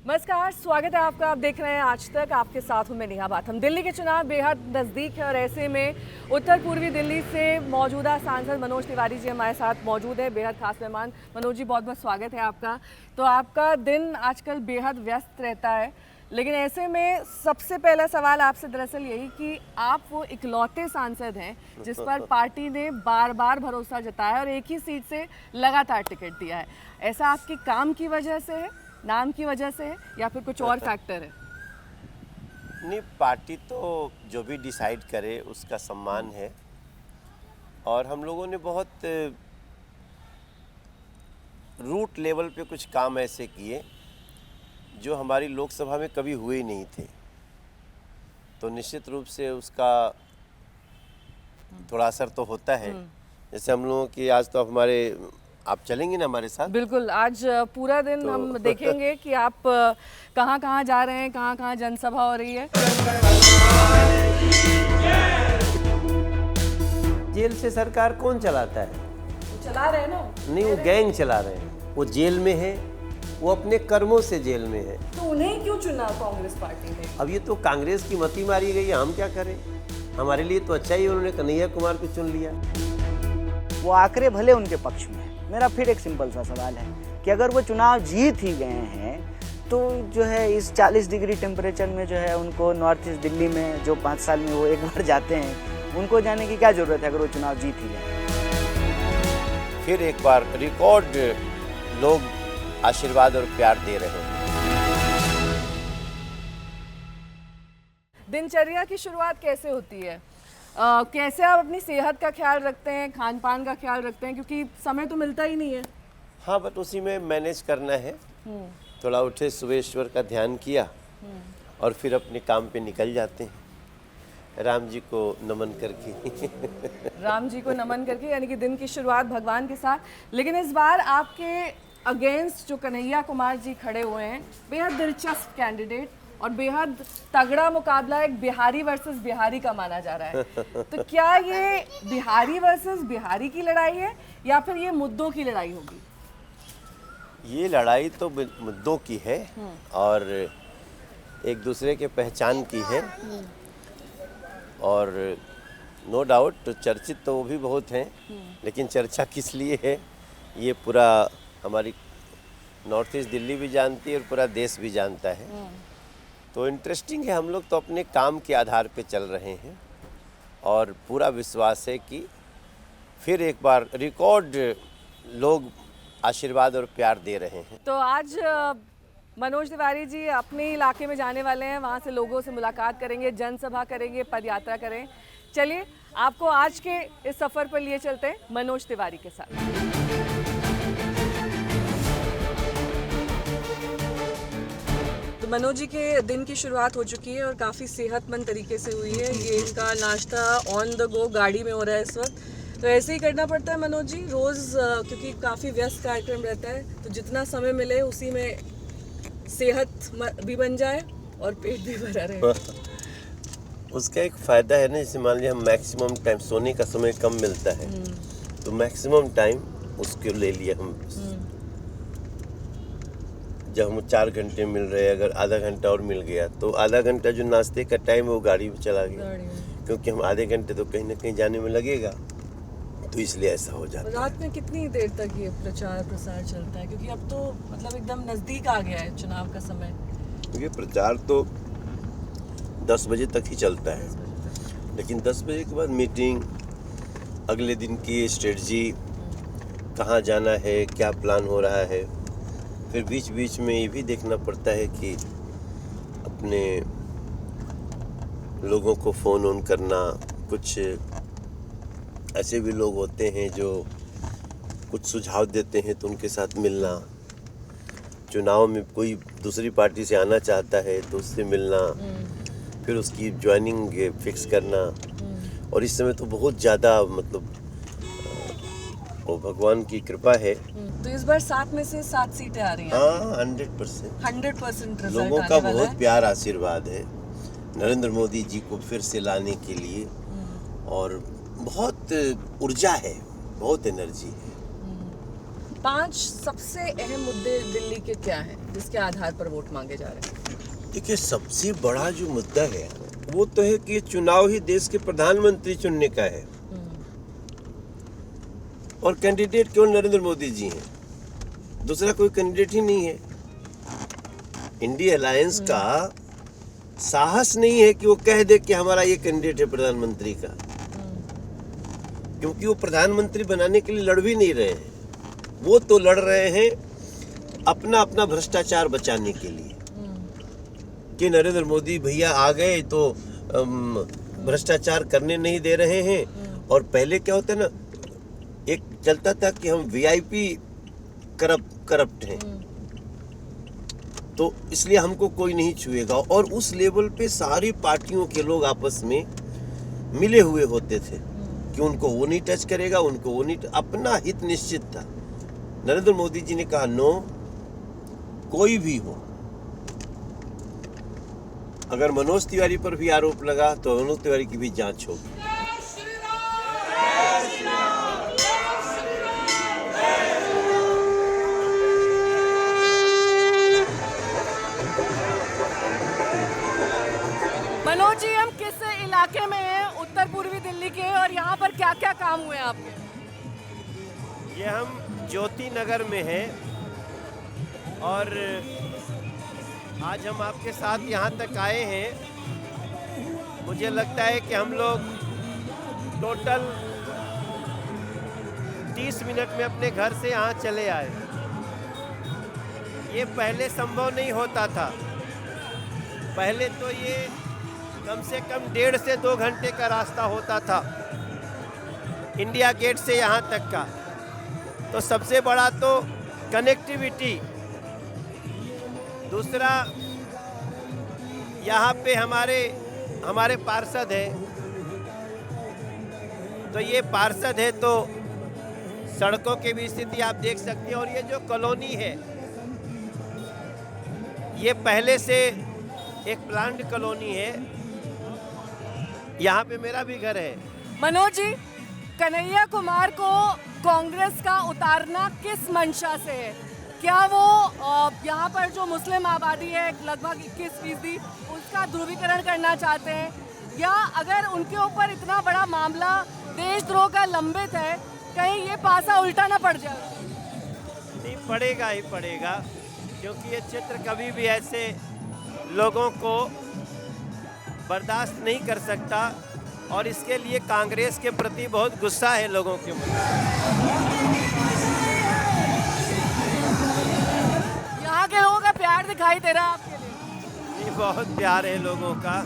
नमस्कार, स्वागत है आपका। आप देख रहे हैं आज तक, आपके साथ हूं मैं नेहा बाथम। दिल्ली के चुनाव बेहद नज़दीक है और ऐसे में उत्तर पूर्वी दिल्ली से मौजूदा सांसद मनोज तिवारी जी हमारे साथ मौजूद है, बेहद खास मेहमान। मनोज जी, बहुत बहुत स्वागत है आपका। तो आपका दिन आजकल बेहद व्यस्त रहता है, लेकिन ऐसे में सबसे पहला सवाल आपसे दरअसल यही कि आप वो इकलौते सांसद हैं जिस पर पार्टी ने बार बार भरोसा जताया और एक ही सीट से लगातार टिकट दिया है। ऐसा आपके काम की वजह से है, नाम की वजह से है, या फिर कुछ और फैक्टर है? नहीं, पार्टी तो जो भी डिसाइड करे उसका सम्मान है। और हम लोगों ने बहुत रूट लेवल पे कुछ काम ऐसे किए जो हमारी लोकसभा में कभी हुए नहीं थे, तो निश्चित रूप से उसका थोड़ा असर तो होता है। जैसे हम लोगों की आज तो हमारे आप चलेंगे ना हमारे साथ? बिल्कुल, आज पूरा दिन तो हम देखेंगे कि आप कहाँ कहाँ जा रहे हैं, कहाँ कहाँ जनसभा हो रही है। जेल से सरकार कौन चलाता है? वो चला रहे हैं ना। नहीं, वो गैंग चला रहे हैं। वो जेल में है, वो अपने कर्मों से जेल में है। तो उन्हें क्यों चुना कांग्रेस पार्टी ने? अब ये तो कांग्रेस की मती मारी गई है, हम क्या करें? हमारे लिए तो अच्छा ही उन्होंने कन्हैया कुमार को चुन लिया। वो आंकड़े भले उनके पक्ष में है। मेरा फिर एक सिंपल सा सवाल है कि अगर वो चुनाव जीत ही गए हैं तो जो है इस 40 डिग्री टेम्परेचर में जो है उनको नॉर्थ ईस्ट दिल्ली में जो 5 साल में वो एक बार जाते हैं, उनको जाने की क्या जरूरत है अगर वो चुनाव जीत ही गए? फिर एक बार रिकॉर्ड लोग आशीर्वाद और प्यार दे रहे हैं। दिनचर्या की शुरुआत कैसे होती है? कैसे आप अपनी सेहत का ख्याल रखते हैं, खान पान का ख्याल रखते हैं, क्योंकि समय तो मिलता ही नहीं है। हाँ, बट उसी में मैनेज करना है। थोड़ा उठे, सुबह ईश्वर का ध्यान किया और फिर अपने काम पे निकल जाते हैं, राम जी को नमन करके। राम जी को नमन करके, यानी कि दिन की शुरुआत भगवान के साथ। लेकिन इस बार आपके अगेंस्ट जो कन्हैया कुमार जी खड़े हुए हैं, बेहद दिलचस्प कैंडिडेट और बेहद तगड़ा मुकाबला एक बिहारी वर्सेस बिहारी का माना जा रहा है। तो क्या ये बिहारी वर्सेस बिहारी की लड़ाई है या फिर ये मुद्दों की लड़ाई होगी? ये लड़ाई तो मुद्दों की है और एक दूसरे के पहचान की है। और नो डाउट चर्चित तो वो भी बहुत हैं, लेकिन चर्चा किस लिए है ये पूरा हमारी नॉर्थ ईस्ट दिल्ली भी जानती है और पूरा देश भी जानता है। तो इंटरेस्टिंग है। हम लोग तो अपने काम के आधार पे चल रहे हैं और पूरा विश्वास है कि फिर एक बार रिकॉर्ड लोग आशीर्वाद और प्यार दे रहे हैं। तो आज मनोज तिवारी जी अपने इलाके में जाने वाले हैं, वहाँ से लोगों से मुलाकात करेंगे, जनसभा करेंगे, पदयात्रा करें। चलिए आपको आज के इस सफ़र पर लिए चलते हैं मनोज तिवारी के साथ। तो मनोज जी के दिन की शुरुआत हो चुकी है और काफ़ी सेहतमंद तरीके से हुई है। ये इनका नाश्ता ऑन द गो गाड़ी में हो रहा है इस वक्त। तो ऐसे ही करना पड़ता है मनोज जी रोज़, क्योंकि काफ़ी व्यस्त कार्यक्रम रहता है, तो जितना समय मिले उसी में सेहत भी बन जाए और पेट भी भरा रहे। उसका एक फ़ायदा है ना, जैसे मान लिया हम मैक्सिमम टाइम, सोने का समय कम मिलता है तो मैक्सिमम टाइम उसको ले लिया हम। जब हम 4 घंटे मिल रहे हैं, अगर आधा घंटा और मिल गया तो आधा घंटा जो नाश्ते का टाइम है वो गाड़ी में चला गया, क्योंकि हम आधे घंटे तो कहीं ना कहीं जाने में लगेगा, तो इसलिए ऐसा हो जाता है। रात में कितनी देर तक ये प्रचार प्रसार चलता है, क्योंकि अब तो मतलब एकदम नज़दीक आ गया है चुनाव का समय? क्योंकि प्रचार तो 10 बजे तक ही चलता है, लेकिन 10 बजे के बाद मीटिंग, अगले दिन की स्ट्रेटजी, कहाँ जाना है, क्या प्लान हो रहा है। फिर बीच बीच में ये भी देखना पड़ता है कि अपने लोगों को फ़ोन ऑन करना। कुछ ऐसे भी लोग होते हैं जो कुछ सुझाव देते हैं तो उनके साथ मिलना। चुनाव में कोई दूसरी पार्टी से आना चाहता है तो उससे मिलना, फिर उसकी ज्वाइनिंग फिक्स करना। और इस समय तो बहुत ज़्यादा मतलब वो भगवान की कृपा है। तो इस बार 7 में से 7 सीटें आ रही हैं। हाँ, 100% लोगों का बहुत प्यार आशीर्वाद है नरेंद्र मोदी जी को फिर से लाने के लिए, और बहुत ऊर्जा है, बहुत एनर्जी है। 5 सबसे अहम मुद्दे दिल्ली के क्या हैं जिसके आधार पर वोट मांगे जा रहे हैं? देखिए, सबसे बड़ा जो मुद्दा है वो तो है कि ये चुनाव ही देश के प्रधानमंत्री चुनने का है और कैंडिडेट केवल नरेंद्र मोदी जी हैं, दूसरा कोई कैंडिडेट ही नहीं है। इंडिया अलायंस का साहस नहीं है कि वो कह दे कि हमारा ये कैंडिडेट है प्रधानमंत्री का, क्योंकि वो प्रधानमंत्री बनाने के लिए लड़ भी नहीं रहे हैं। वो तो लड़ रहे हैं अपना अपना भ्रष्टाचार बचाने के लिए कि नरेंद्र मोदी भैया आ गए तो भ्रष्टाचार करने नहीं दे रहे हैं। और पहले क्या होता है ना, एक चलता था कि हम वीआईपी करप्ट हैं, तो इसलिए हमको कोई नहीं छुएगा, और उस लेवल पे सारी पार्टियों के लोग आपस में मिले हुए होते थे कि उनको वो नहीं टच करेगा, उनको वो नहीं, अपना हित निश्चित था। नरेंद्र मोदी जी ने कहा नो, कोई भी हो, अगर मनोज तिवारी पर भी आरोप लगा तो मनोज तिवारी की भी जांच होगी। मनोज जी, हम किस इलाके में हैं उत्तर पूर्वी दिल्ली के, और यहाँ पर क्या क्या काम हुए आपके? ये हम ज्योति नगर में हैं और आज हम आपके साथ यहाँ तक आए हैं। मुझे लगता है कि हम लोग टोटल 30 मिनट में अपने घर से यहाँ चले आए। ये पहले संभव नहीं होता था। पहले तो ये कम से कम 1.5 से 2 घंटे का रास्ता होता था इंडिया गेट से यहाँ तक का। तो सबसे बड़ा तो कनेक्टिविटी, दूसरा यहाँ पे हमारे पार्षद हैं, तो ये पार्षद है तो सड़कों की भी स्थिति आप देख सकते हैं। और ये जो कॉलोनी है ये पहले से एक प्लान्ड कॉलोनी है, यहाँ पे मेरा भी घर है। मनोज जी, कन्हैया कुमार को कांग्रेस का उतारना किस मंशा से है? क्या वो यहाँ पर जो मुस्लिम आबादी है लगभग 21%, उसका ध्रुवीकरण करना चाहते हैं, या अगर उनके ऊपर इतना बड़ा मामला देशद्रोह का लंबित है, कहीं ये पासा उल्टा ना पड़ जाए? नहीं, पड़ेगा ही पड़ेगा, क्योंकि ये क्षेत्र कभी भी ऐसे लोगों को बर्दाश्त नहीं कर सकता और इसके लिए कांग्रेस के प्रति बहुत गुस्सा है लोगों के मन में। यहाँ के लोगों का प्यार दिखाई दे रहा है आपके लिए? ये बहुत प्यार है लोगों का,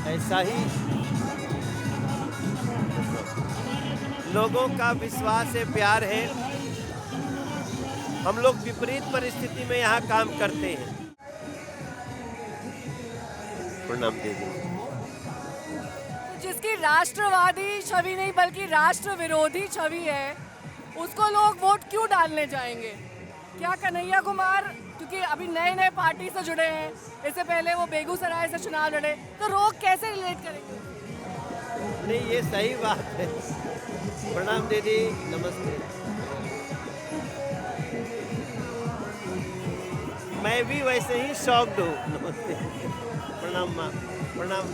ऐसा ही लोगों का विश्वास है, प्यार है। हम लोग विपरीत परिस्थिति में यहाँ काम करते हैं। प्रणाम दीदी। जिसकी राष्ट्रवादी छवि नहीं बल्कि राष्ट्र विरोधी छवि है, उसको लोग वोट क्यों डालने जाएंगे? क्या कन्हैया कुमार, क्योंकि अभी नए नए पार्टी से जुड़े हैं, इससे पहले वो बेगूसराय से चुनाव लड़े, तो लोग कैसे रिलेट करेंगे? नहीं, ये सही बात है। प्रणाम दीदी, नमस्ते। मैं भी वैसे ही शॉक्ड हूँ। नमस्ते, प्रणाम माँ, प्रणाम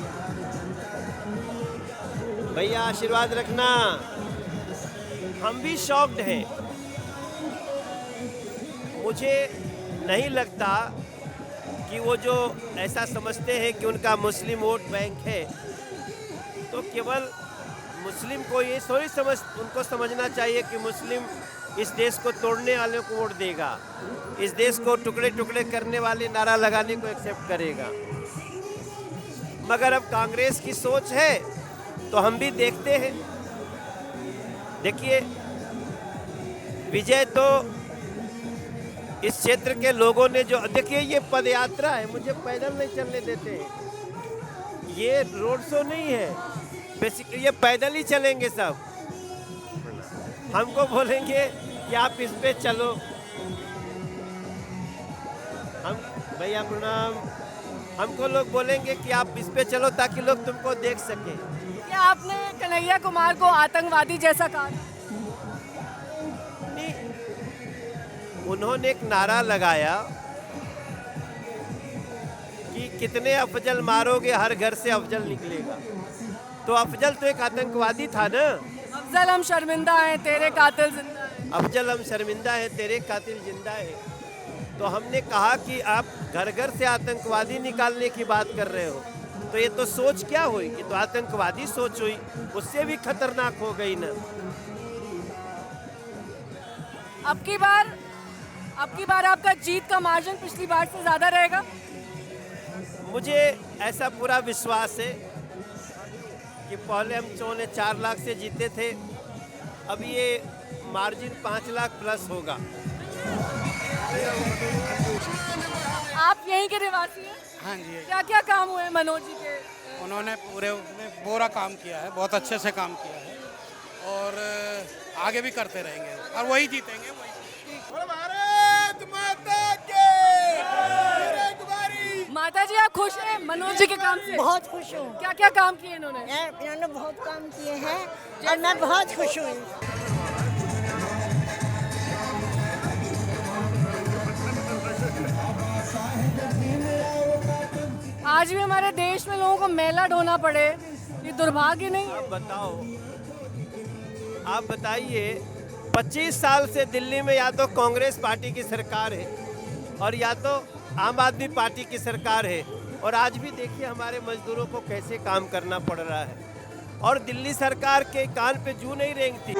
भैया, आशीर्वाद रखना। हम भी शॉक्ड हैं। मुझे नहीं लगता कि वो जो ऐसा समझते हैं कि उनका मुस्लिम वोट बैंक है, तो केवल मुस्लिम को ये उनको समझना चाहिए कि मुस्लिम इस देश को तोड़ने वाले को वोट देगा, इस देश को टुकड़े टुकड़े करने वाले नारा लगाने को एक्सेप्ट करेगा। मगर अब कांग्रेस की सोच है तो हम भी देखते हैं। देखिए, विजय तो इस क्षेत्र के लोगों ने जो, देखिए ये पदयात्रा है, मुझे पैदल नहीं चलने देते हैं, ये रोड शो नहीं है, बेसिकली ये पैदल ही चलेंगे सब। हमको बोलेंगे कि आप इस पे चलो, हम भैया प्रणाम, हमको लोग बोलेंगे कि आप इस पे चलो ताकि लोग तुमको देख सके। क्या आपने कन्हैया कुमार को आतंकवादी जैसा कहा? नहीं, उन्होंने एक नारा लगाया कि कितने अफजल मारोगे, हर घर से अफजल निकलेगा। तो अफजल तो एक आतंकवादी था ना। अफजल हम शर्मिंदा हैं, तेरे कातिल जिंदा हैं। अफजल हम शर्मिंदा है, तेरे कातिल जिंदा है। तो हमने कहा कि आप घर घर से आतंकवादी निकालने की बात कर रहे हो, तो ये तो सोच क्या हुई? ये तो आतंकवादी सोच हुई, उससे भी खतरनाक हो गई ना। अब की बार आपका जीत का मार्जिन पिछली बार से ज्यादा रहेगा? मुझे ऐसा पूरा विश्वास है कि पहले हम 4 लाख से जीते थे, अब ये मार्जिन 5 लाख प्लस होगा। आप यहीं के निवासी हैं? हाँ जी, क्या क्या काम हुए मनोज जी के? उन्होंने पूरे उसमें पूरा काम किया है, बहुत अच्छे से काम किया है और आगे भी करते रहेंगे और वही जीतेंगे। भारत माता के माता जी आप खुश हैं मनोज जी के काम से? बहुत खुश हूँ। क्या क्या काम किए इन्होंने? इन्होंने बहुत काम किए हैं और मैं बहुत खुश हूँ। आज भी हमारे देश में लोगों को मेला ढोना पड़े, ये दुर्भाग्य नहीं है? आप बताइए, 25 साल से दिल्ली में या तो कांग्रेस पार्टी की सरकार है और या तो आम आदमी पार्टी की सरकार है, और आज भी देखिए हमारे मजदूरों को कैसे काम करना पड़ रहा है, और दिल्ली सरकार के कान पे जू नहीं रेंगती।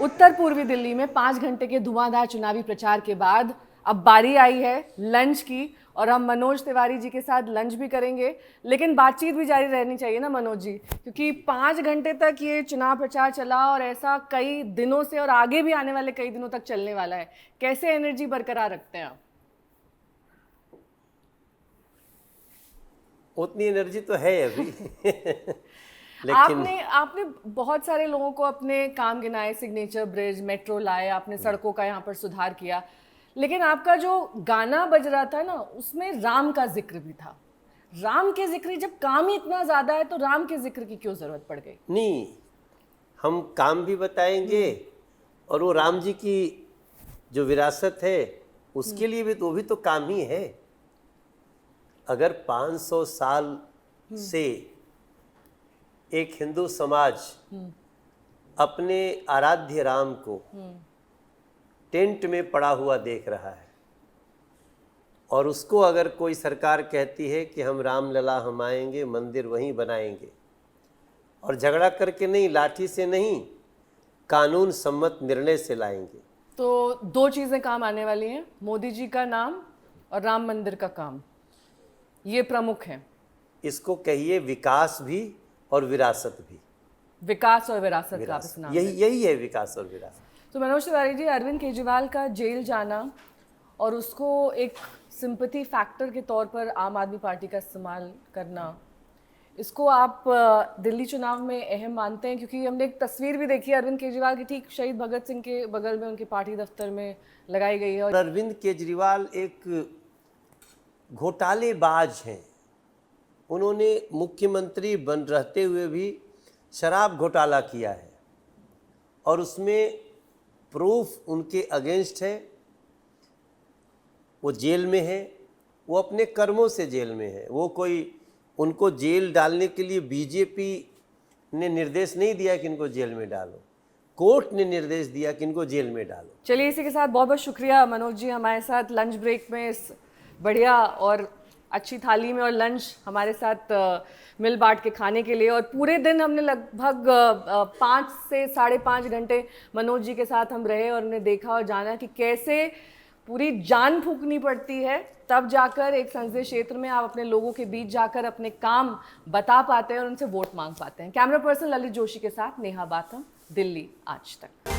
उत्तर पूर्वी दिल्ली में 5 घंटे के धुआंधार चुनावी प्रचार के बाद अब बारी आई है लंच की, और हम मनोज तिवारी जी के साथ लंच भी करेंगे, लेकिन बातचीत भी जारी रहनी चाहिए ना मनोज जी, क्योंकि 5 घंटे तक ये चुनाव प्रचार चला और ऐसा कई दिनों से और आगे भी आने वाले कई दिनों तक चलने वाला है। कैसे एनर्जी बरकरार रखते हैं आप? उतनी एनर्जी तो है अभी लेकिन आपने बहुत सारे लोगों को अपने काम गिनाए, सिग्नेचर ब्रिज, मेट्रो लाए, आपने सड़कों का यहाँ पर सुधार किया, लेकिन आपका जो गाना बज रहा था ना, उसमें राम का जिक्र भी था। राम के जिक्र, जब काम ही इतना ज्यादा है तो राम के जिक्र की क्यों जरूरत पड़ गई? नहीं, हम काम भी बताएंगे और वो राम जी की जो विरासत है उसके लिए भी तो, भी तो काम ही है। अगर 500 साल से एक हिंदू समाज अपने आराध्य राम को टेंट में पड़ा हुआ देख रहा है, और उसको अगर कोई सरकार कहती है कि हम रामलला हम आएंगे, मंदिर वहीं बनाएंगे, और झगड़ा करके नहीं, लाठी से नहीं, कानून सम्मत निर्णय से लाएंगे, तो 2 चीजें काम आने वाली हैं, मोदी जी का नाम और राम मंदिर का काम, ये प्रमुख है। इसको कहिए विकास भी और विरासत भी। विकास और विरासत का आप इस नाम यही है, विकास और विरासत। तो मनोज तिवारी जी, अरविंद केजरीवाल का जेल जाना और उसको एक सिंपैथी फैक्टर के तौर पर आम आदमी पार्टी का इस्तेमाल करना, इसको आप दिल्ली चुनाव में अहम मानते हैं? क्योंकि हमने एक तस्वीर भी देखी है अरविंद केजरीवाल की, ठीक शहीद भगत सिंह के बगल में उनके पार्टी दफ्तर में लगाई गई है। और अरविंद केजरीवाल एक घोटालेबाज हैं। उन्होंने मुख्यमंत्री बन रहते हुए भी शराब घोटाला किया है, और उसमें प्रूफ उनके अगेंस्ट है। वो जेल में है, वो अपने कर्मों से जेल में है। वो कोई उनको जेल डालने के लिए बीजेपी ने निर्देश नहीं दिया कि इनको जेल में डालो, कोर्ट ने निर्देश दिया कि इनको जेल में डालो। चलिए, इसी के साथ बहुत बहुत शुक्रिया मनोज जी, हमारे साथ लंच ब्रेक में इस बढ़िया और अच्छी थाली में और लंच हमारे साथ मिल बांट के खाने के लिए। और पूरे दिन हमने लगभग 5 से 5.5 घंटे मनोज जी के साथ हम रहे और हमने देखा और जाना कि कैसे पूरी जान फूंकनी पड़ती है, तब जाकर एक संसदीय क्षेत्र में आप अपने लोगों के बीच जाकर अपने काम बता पाते हैं और उनसे वोट मांग पाते हैं। कैमरा पर्सन ललित जोशी के साथ नेहा बाथम, दिल्ली आज तक।